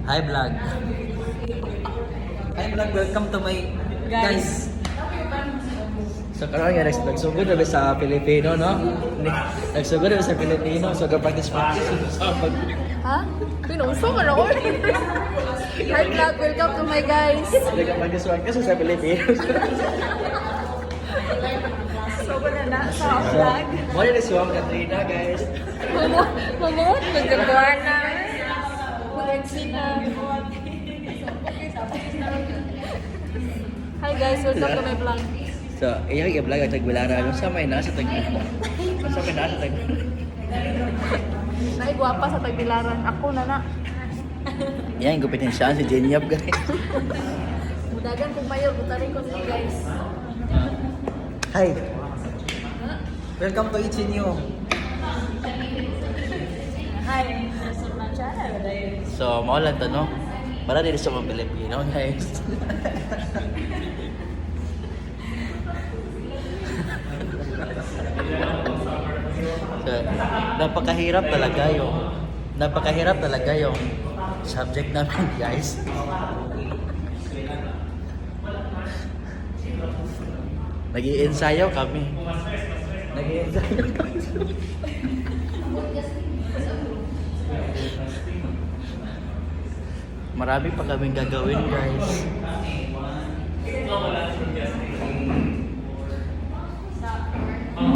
Hi vlog. Hi vlog, welcome to my guys. So karon nga nagsugod na sa Pilipino, no? Nagsugod na sa Pilipino, so practice sa pag. Ha? Pinungso ka na ko. Hi vlog, welcome to my guys. Nagpractice sa Pilipino. So na sa vlog. Mo ni si Ma'am Katrina, guys. Momo, nagkagawa na. Mag-exina. Hi guys, welcome to my vlog. So, iyang i-vlog ang Tagbilaran. Sa may nasa Tagbilaran. Sa may nasa Tagbilaran. Naigwapa sa Tagbilaran. Ako na na. Yan, gupitin siya si Jenyap, guys. Mudagan kung mayor, butarin ko si guys. Hi. Welcome to Ichinyo. Hi, sa mga channel. So, maulan to, no? Para dito sa mga Pilipino, guys. So, napakahirap talaga yung subject namin, guys. Nag-i-ensayo kami. Marami pa kaming gagawin, guys.